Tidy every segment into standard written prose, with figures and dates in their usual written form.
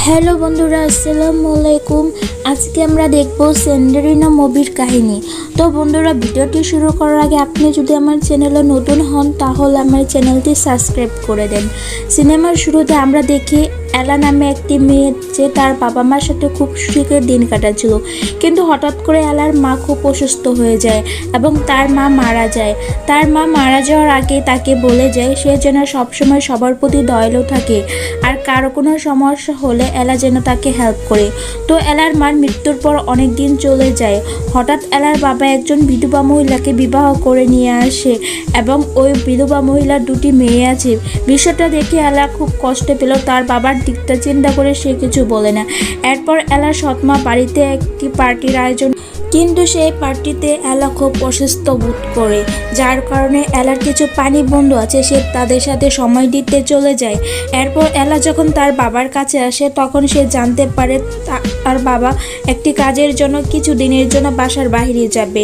Hello বন্ধুরা, আসসালামু আলাইকুম। আজকে আমরা দেখব সেন্ডারিনা মুভির কাহিনী। তো বন্ধুরা, ভিডিওটি শুরু করার আগে আপনি যদি আমার চ্যানেলে নতুন হন তাহলে আমার চ্যানেলটি সাবস্ক্রাইব করে দেন। সিনেমার শুরুতে আমরা দেখি এলা নামে একটি মেয়ে যে তার বাবা মার সাথে খুব সুখে দিন কাটাচ্ছিল, কিন্তু হঠাৎ করে এলার মা খুব অসুস্থ হয়ে যায় এবং তার মা মারা যায়। তার মা মারা যাওয়ার আগে তাকে বলে যায় সে যেন সবসময় সবার প্রতি দয়ালু থাকে আর কারো কোনো সমস্যা হলে এলা যেন তাকে হেল্প করে। তো এলার মার মৃত্যুর পর অনেক দিন চলে যায়। হঠাৎ এলার বাবা একজন বিধবা মহিলাকে বিবাহ করে নিয়ে আসে এবং ওই বিধবা মহিলার দুটি মেয়ে আছে। বিষয়টা দেখে এলা খুব কষ্ট পেল। তার বাবার দিকটা চিন্তা করে সে কিছু বলে না। এরপর এলার সৎমা বাড়িতে একটি পার্টির আয়োজন, কিন্তু সেই পার্টিতে এলা খুব অসুস্থ বোধ করে, যার কারণে এলার কিছু পানি বন্ধু আছে সে তাদের সাথে সময় দিতে চলে যায়। এরপর এলা যখন তার বাবার কাছে আসে তখন সে জানতে পারে তার বাবা একটি কাজের জন্য কিছু দিনের জন্য বাসার বাইরে যাবে।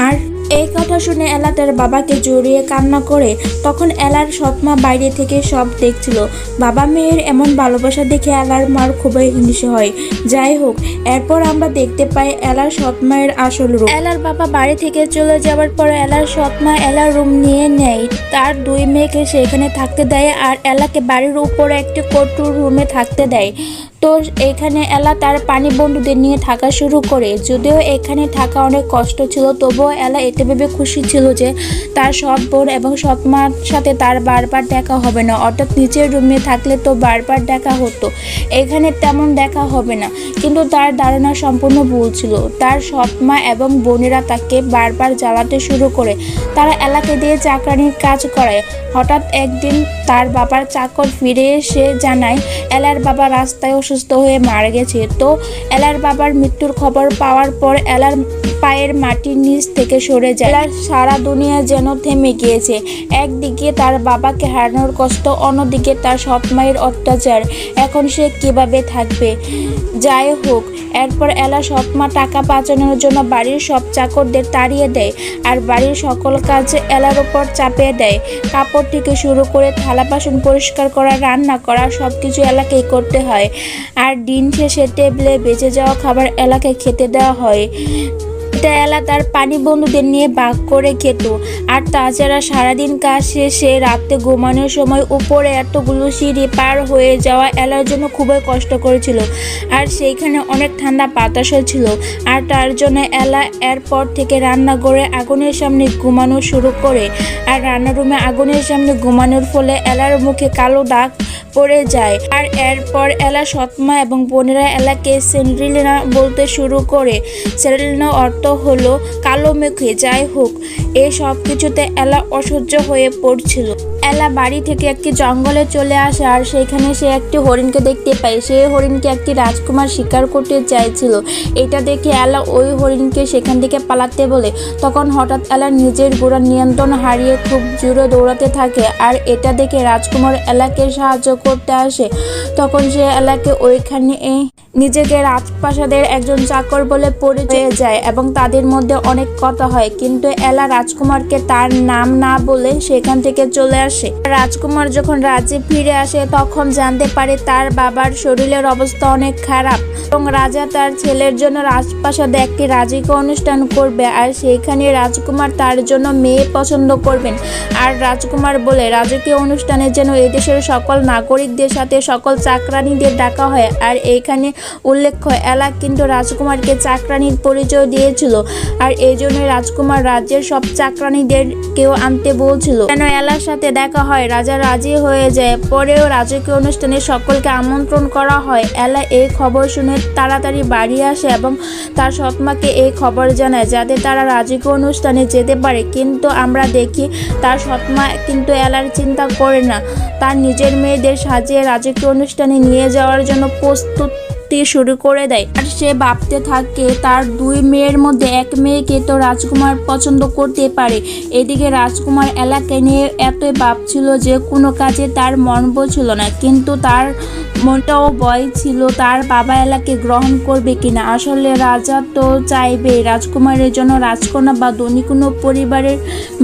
আর এই কথা শুনে এলা তার বাবাকে জড়িয়ে কান্না করে। তখন এলার সৎমা বাইরে থেকে সব দেখছিল। বাবা মেয়ের এমন ভালোবাসা দেখে এলার মার খুবই হিংসে হয়। যাই হোক, এরপর আমরা দেখতে পাই এলার সৎমায়ের আসল রূপ। এলার বাবা বাড়ি থেকে চলে যাওয়ার পর এলার সৎমা এলার রুম নিয়ে নেয়। তার দুই মেয়েকে সেখানে থাকতে দেয় আর এলাকে বাড়ির উপরে একটি কটুর রুমে থাকতে দেয়। তো এখানে এলা তার পানি বন্ধুদের নিয়ে থাকা শুরু করে। যদিও এখানে থাকা অনেক কষ্ট ছিল, তবুও এলা এতে ভেবে খুশি ছিল যে তার সৎ বোন এবং সৎমার সাথে তার বারবার দেখা হবে না। অর্থাৎ নিচের রুমে থাকলে তো বারবার দেখা হতো, এখানে তেমন দেখা হবে না। কিন্তু তার ধারণা সম্পূর্ণ ভুল ছিল। তার সৎমা এবং বোনেরা তাকে বারবার জ্বালাতে শুরু করে। তারা এলাকে দিয়ে চাকরানির কাজ করায়। হঠাৎ একদিন তার বাবার চাকর ফিরে এসে জানায় এলার বাবা রাস্তায় অসুস্থ হয়ে মারা গেছে। তো এলার বাবার মৃত্যুর খবর পাওয়ার পর এলার পায়ের মাটির নিচ থেকে সরে যায়। এলার সারা দুনিয়া যেন থেমে গিয়েছে। একদিকে তার বাবাকে হারানোর কষ্ট, অন্যদিকে তার সৎ মায়ের অত্যাচার। এখন সে কিভাবে থাকবে? যাই হোক, এরপর এলা সৎমা টাকা বাঁচানোর জন্য বাড়ির সব চাকরদের তাড়িয়ে দেয় আর বাড়ির সকল কাজ এলার উপর চাপিয়ে দেয়। কাপড় থেকে শুরু করে থালা বাসন পরিষ্কার করা, রান্না করা, সব কিছু এলাকেই করতে হয়। আর দিন শেষে টেবিলে বেঁচে যাওয়া খাবার এলাকে খেতে দেওয়া হয়। এলা তার পানি বন্ধুদের নিয়ে ভাগ করে খেত। আর তাছাড়া সারাদিন কাজ শেষে রাতে ঘুমানোর সময় উপরে এতগুলো সিঁড়ি পার হয়ে যাওয়া এলার জন্য খুবই কষ্ট করেছিল। আর সেইখানে অনেক ঠান্ডা বাতাসও ছিল। আর তার জন্য এলা এরপর থেকে রান্নাঘরে আগুনের সামনে ঘুমানো শুরু করে। আর রান্নার রুমে আগুনের সামনে ঘুমানোর ফলে এলার মুখে কালো দাগ পড়ে যায়। আর এরপর এলা সৎমা এবং বোনেরা এলাকে সেন্ড্রিলিনা বলতে শুরু করে। সেন্ড্রিলিনা অর্থ হলো কালো মেঘে। যাই হোক, এই সব কিছুতে এলা অসহ্য হয়ে পড়ছিল। এলা বাড়ি থেকে একটি জঙ্গলে চলে আসে আর সেখানে সে একটি হরিণকে দেখতে পায়। সেই হরিণকে একটি রাজকুমার শিকার করতে চাইছিল। এটা দেখে এলা ওই হরিণকে সেখান থেকে পালাতে বলে। তখন হঠাৎ এলা নিজের ঘোড়ার নিয়ন্ত্রণ হারিয়ে খুব জোরে দৌড়াতে থাকে। আর এটা দেখে রাজকুমার এলাকে সাহায্য করতে আসে। তখন সে এলাকে ওইখানে নিজেকে রাজপ্রাসাদের একজন চাকর বলে পরিচয় যায় এবং তাদের মধ্যে অনেক কথা হয়। কিন্তু এলা রাজকুমারকে তার নাম না বলে সেখান থেকে চলে আসে। রাজকুমার যখন রাজ্যে ফিরে আসে তখন জানতে পারে তার বাবার শরীরের অবস্থা অনেক খারাপ এবং রাজা তার ছেলের জন্য রাজপ্রাসাদে একটি রাজকীয় অনুষ্ঠান করবে। আর সেইখানে রাজকুমার তার জন্য মেয়ে পছন্দ করবেন। আর রাজকুমার বলে রাজকীয় অনুষ্ঠানের জন্য এদেশের সকল নাগরিকদের সাথে সকল চাকরানীদের ডাকা হয়। আর এইখানে উল্লেখ্য এলা কিন্তু রাজকুমারকে চাকরানীর পরিচয় দিয়েছিল। আর এই জন্য রাজকুমার রাজ্যের সব চাকরানীদের কেউ আনতে বলছিল কেন এলার সাথে দেখা হয়। রাজা রাজি হয়ে যায়। পরেও রাজকীয় অনুষ্ঠানে সকলকে আমন্ত্রণ করা হয়। এলা এই খবর শুনে তাড়াতাড়ি বাড়ি আসে এবং তার সৎমাকে এই খবর জানায় যাতে তারা রাজকীয় অনুষ্ঠানে যেতে পারে। কিন্তু আমরা দেখি তার সৎমা কিন্তু এলার চিন্তা করে না। তার নিজের মেয়েদের সাজিয়ে রাজকীয় অনুষ্ঠানে নিয়ে যাওয়ার জন্য প্রস্তুত করতে শুরু করে দেয়। আর সে ভাবতে থাকে তার দুই মেয়ের মধ্যে এক মেয়েকে তো রাজকুমার পছন্দ করতে পারে। এদিকে রাজকুমার এলাকে নিয়ে এতই ভাবছিল যে কোনো কাজে তার মন বসছিল না, কিন্তু তার মনটাও ভয় ছিল তার বাবা এলাকে গ্রহণ করবে কিনা। আসলে রাজা তো চাইবে রাজকুমারের জন্য রাজকন্যা বা ধনী কোনো পরিবারের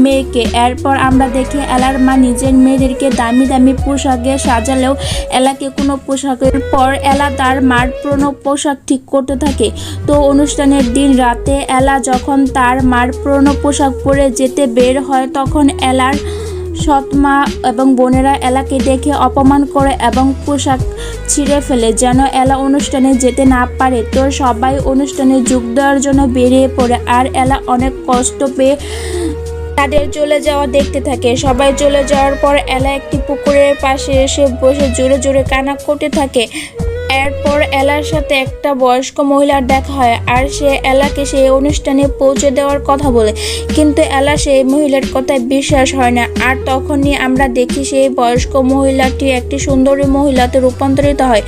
মেয়েকে। এরপর আমরা দেখি এলার মা নিজের মেয়েদেরকে দামি দামি পোশাকে সাজালেও এলাকে কোনো পোশাকের পর এলা তার মার পুরনো পোশাক ঠিক করতে থাকে। তো অনুষ্ঠানের দিন রাতে এলা যখন তার মার পুরনো পোশাক পরে যেতে বের হয়, তখন এলার সৎমা এবং বোনেরা এলাকে দেখে অপমান করে এবং পোশাক ছিঁড়ে ফেলে যেন এলা অনুষ্ঠানে যেতে না পারে। তো সবাই অনুষ্ঠানে যোগ দেওয়ার জন্য বেরিয়ে পড়ে, আর এলা অনেক কষ্ট পেয়ে তাদের চলে যাওয়া দেখতে থাকে। সবাই চলে যাওয়ার পর এলা একটি পুকুরের পাশে এসে বসে জোরে জোরে কান্না করতে থাকে। এরপর এলার সাথে একটা বয়স্ক মহিলার দেখা হয়, আর সে এলাকে সেই অনুষ্ঠানে পৌঁছে দেওয়ার কথা বলে, কিন্তু এলা সেই মহিলার কথায় বিশ্বাস হয় না। আর তখনই আমরা দেখি সেই বয়স্ক মহিলাটি একটি সুন্দরী মহিলাতে রূপান্তরিত হয়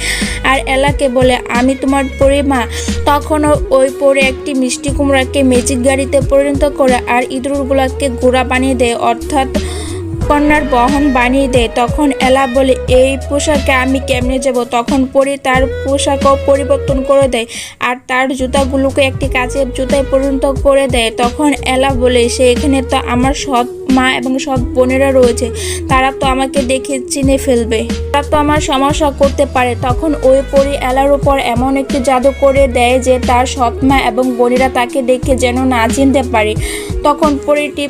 আর এলাকে বলে, আমি তোমার পরিমা। তখনও ওই পরে একটি মিষ্টি কুমড়াকে ম্যাজিক গাড়িতে পরিণত করে আর ইঁদুরগুলোকে ঘোড়া বানিয়ে দেয়, অর্থাৎ কন্যার বহন বানিয়ে দেয়। তখন এলা বলে, এই পোশাকে আমি কেমনে যাব? তখন পরি তার পোশাকও পরিবর্তন করে দেয় আর তার জুতাগুলোকে একটি কাচের জুতায় পরিণত করে দেয়। তখন এলা বলে, সে এখানে তো আমার সৎ মা এবং সৎ বোনেরা রয়েছে, তারা তো আমাকে দেখে চিনে ফেলবে, তারা তো আমার সমস্যা করতে পারে। তখন ওই পরি এলার উপর এমন একটি জাদু করে দেয় যে তার সৎ মা এবং বোনেরা তাকে দেখে যেন না চিনতে পারে। তখন পরিটি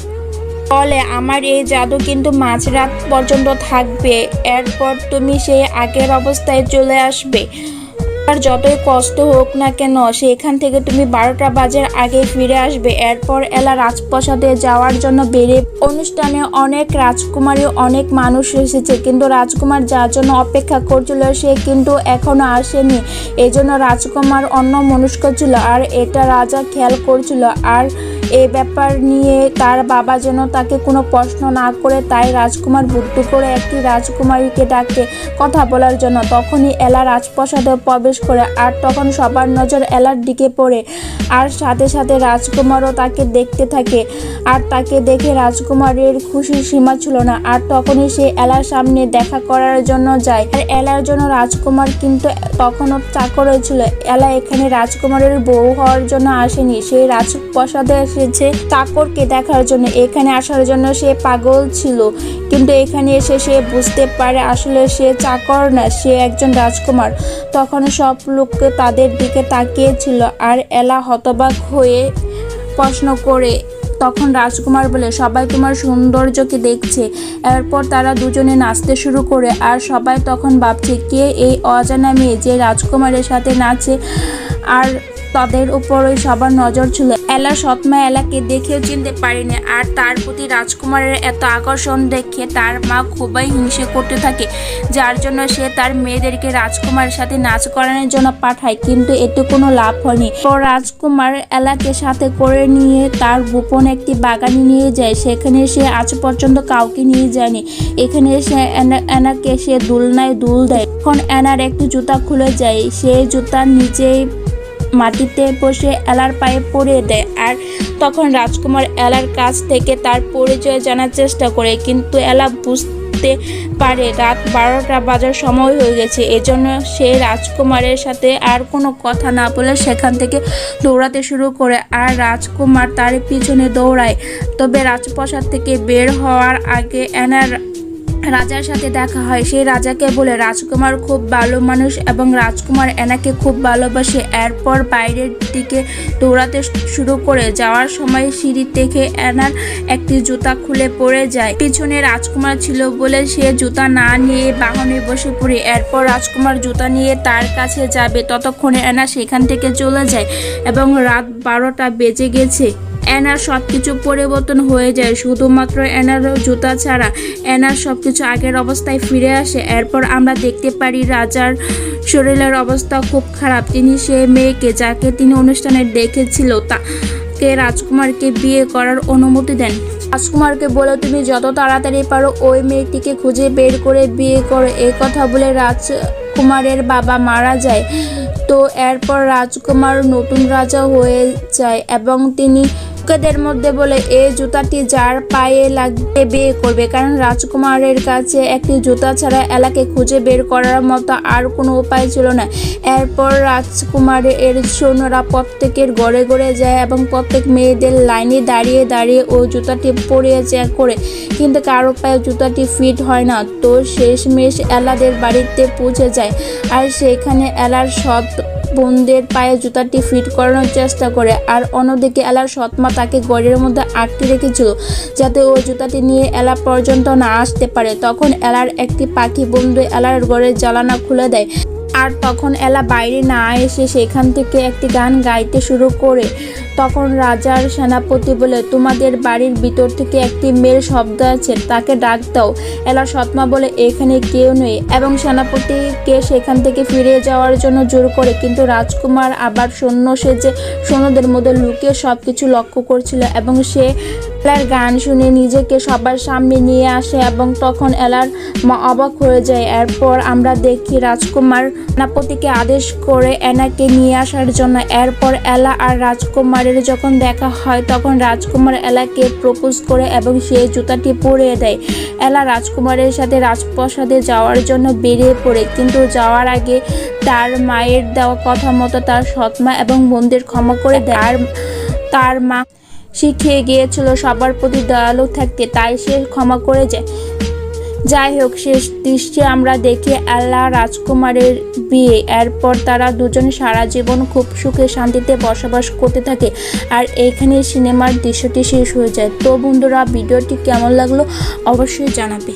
বলে, আমার এই জাদু কিন্তু মাঝরাত পর্যন্ত থাকবে, এরপর তুমি সেই আগের অবস্থায় চলে আসবে। আর যতই কষ্ট হোক না কেন সেখান থেকে তুমি 12টা বাজার আগে ফিরে আসবে। এরপর এলা রাজপ্রাসাদে যাওয়ার জন্য বেরিয়ে। অনুষ্ঠানে অনেক রাজকুমারী অনেক মানুষ এসেছে, কিন্তু রাজকুমার যার জন্য অপেক্ষা করছিল সে কিন্তু এখনো আসেনি। এই জন্য রাজকুমার অন্য মনস্ক ছিল, আর এটা রাজা খেয়াল করছিল। আর এই ব্যাপার নিয়ে তার বাবা যেন তাকে কোনো প্রশ্ন না করে, তাই রাজকুমার বুদ্ধি করে একটি রাজকুমারীকে ডাকে কথা বলার জন্য। তখনই এলা রাজপ্রাসাদে প্রবেশ করে, আর তখন সবার নজর এলার দিকে পড়ে, আর সাথে সাথে রাজকুমারও তাকে দেখতে থাকে। আর তাকে দেখে রাজকুমারের খুশির সীমা ছিল না, আর তখনই সে এলার সামনে দেখা করার জন্য যায়। আর এলার জন্য রাজকুমার কিন্তু তখনও চাকরই ছিল। এলা এখানে রাজকুমারের বউ হওয়ার জন্য আসেনি, সে রাজপ্রাসাদে এসেছে চাকরকে দেখার জন্য। এখানে আসার জন্য সে পাগল ছিল, কিন্তু এখানে এসে সে বুঝতে পারে আসলে সে চাকর না, সে একজন রাজকুমার। তখন সব লোককে তাদের দিকে তাকিয়েছিল, আর এলা হতবাক হয়ে প্রশ্ন করে। তখন রাজকুমার বলে, সবাই তোমার সৌন্দর্যকে দেখছে। এরপর তারা দুজনে নাচতে শুরু করে, আর সবাই তখন ভাবছে কে এই অজানা মেয়ে যে রাজকুমারের সাথে নাচে। আর তাদের উপরই সবার নজর ছিল। এলা সৎমা এলাকে দেখেও চিনতে পারেনি, আর তার প্রতি রাজকুমারের এত আকর্ষণ দেখে তার মা খুবই হিংসে করতে থাকে, যার জন্য সে তার মেয়েদেরকে রাজকুমারের সাথে নাচ করানোর জন্য পাঠায়, কিন্তু এতে কোনো লাভ হয়নি। তো রাজকুমার এলাকে সাথে করে নিয়ে তার গোপন একটি বাগানে নিয়ে যায়, সেখানে সে আজ পর্যন্ত কাউকে নিয়ে যায়নি। এখানে সে এনাকে সে দুলনায় দুল দেয়। তখন এনার একটি জুতা খুলে যায়, সেই জুতা নিজেই মাটিতে বসে এলার পায়ে পরিয়ে দেয়। আর তখন রাজকুমার এলার কাছ থেকে তার পরিচয় জানার চেষ্টা করে, কিন্তু এলা বুঝতে পারে রাত 12টা বাজার সময় হয়ে গেছে। এজন্য সে রাজকুমারের সাথে আর কোনো কথা না বলে সেখান থেকে দৌড়াতে শুরু করে, আর রাজকুমার তার পিছনে দৌড়ায়। তবে রাজপ্রাসাদ থেকে বের হওয়ার আগে এনার রাজার সাথে দেখা হয়। সেই রাজাকে বলে, রাজকুমার খুব ভালো মানুষ এবং রাজকুমার এনাকে খুব ভালোবাসে। এরপর বাইরের দিকে দৌড়াতে শুরু করে। যাওয়ার সময় সিঁড়ি থেকে এনার একটি জুতা খুলে পড়ে যায়। পিছনে রাজকুমার ছিল বলে সে জুতা না নিয়ে বাহনে বসে পড়ে। এরপর রাজকুমার জুতা নিয়ে তার কাছে যাবে, ততক্ষণে এনা সেখান থেকে চলে যায় এবং রাত 12টা বেজে গেছে। এনার সবকিছু পরিবর্তন হয়ে যায়, শুধুমাত্র এনার জুতা ছাড়া। এনার সবকিছু আগের অবস্থায় ফিরে আসে। এরপর আমরা দেখতে পারি রাজার শরীরের অবস্থা খুব খারাপ। তিনি সেই মেয়েকে যাকে তিনি অনুষ্ঠানে দেখেছিল তাকে রাজকুমারকে বিয়ে করার অনুমতি দেন। রাজকুমারকে বলে, তুমি যত তাড়াতাড়ি পারো ওই মেয়েটিকে খুঁজে বের করে বিয়ে করো। এই কথা বলে রাজকুমারের বাবা মারা যায়। তো এরপর রাজকুমার নতুন রাজা হয়ে যায় এবং তিনি লোকেদের মধ্যে বলে এই জুতাটি যার পায়ে লাগবে বিয়ে করবে, কারণ রাজকুমারের কাছে একটি জুতা ছাড়া এলাকে খুঁজে বের করার মতো আর কোনো উপায় ছিল না। এরপর রাজকুমারের সৈন্যরা প্রত্যেকের ঘরে ঘরে যায় এবং প্রত্যেক মেয়েদের লাইনে দাঁড়িয়ে দাঁড়িয়ে ওই জুতাটি পরিয়ে চেক করে, কিন্তু কারো পায়ে জুতাটি ফিট হয় না। তো শেষমেশ এলাদের বাড়িতে পৌঁছে যায় আর সেখানে এলার সৎ বোনদের পায়ে জুতাটি ফিট করানোর চেষ্টা করে, আর অন্যদিকে এলার সৎমা তাকে ঘরের মধ্যে আটকে রেখেছিল যাতে ওই জুতাটি নিয়ে এলা পর্যন্ত না আসতে পারে। তখন এলার একটি পাখি বন্ধু এলার ঘরের জ্বালানা খুলে দেয়, আর তখন এলা বাইরে না এসে সেখান থেকে একটি গান গাইতে শুরু করে। তখন রাজার সেনাপতি বলে, তোমাদের বাড়ির ভিতর থেকে একটি মেয়ের শব্দ আছে, তাকে ডাক দাও। এলা সৎমা বলে, এখানে কেউ নেই, এবং সেনাপতিকে সেখান থেকে ফিরে যাওয়ার জন্য জোর করে। কিন্তু রাজকুমার আবার সৈন্য সেজে সৈন্যদের মধ্যে লুকিয়ে সবকিছু লক্ষ্য করছিল এবং সে এলার গান শুনে নিজেকে সবার সামনে নিয়ে আসে এবং তখন এলার মা অবাক হয়ে যায়। এরপর আমরা দেখি রাজকুমার সেনাপতিকে আদেশ করে এনাকে নিয়ে আসার জন্য। এরপর এলা আর রাজকুমারের যখন দেখা হয় তখন রাজকুমার এলাকে প্রপোজ করে এবং সে জুতাটি পরিয়ে দেয়। এলা রাজকুমারের সাথে রাজপ্রাসাদে যাওয়ার জন্য বেরিয়ে পড়ে, কিন্তু যাওয়ার আগে তার মায়ের দেওয়া কথা মতো তার সৎমা এবং বোনদের ক্ষমা করে দেয়। আর তার মা শিখিয়ে গিয়েছিল সবার প্রতি দয়ালু থাকতে, তাই সে ক্ষমা করে যায়। যাই হোক, শেষ দৃশ্যে আমরা দেখি এলা রাজকুমারের বিয়ে। এরপর তারা দুজনে সারা জীবন খুব সুখে শান্তিতে বসবাস করতে থাকে, আর এইখানে সিনেমার দৃশ্যটি শেষ হয়ে যায়। তো বন্ধুরা, ভিডিওটি কেমন লাগলো অবশ্যই জানাবে।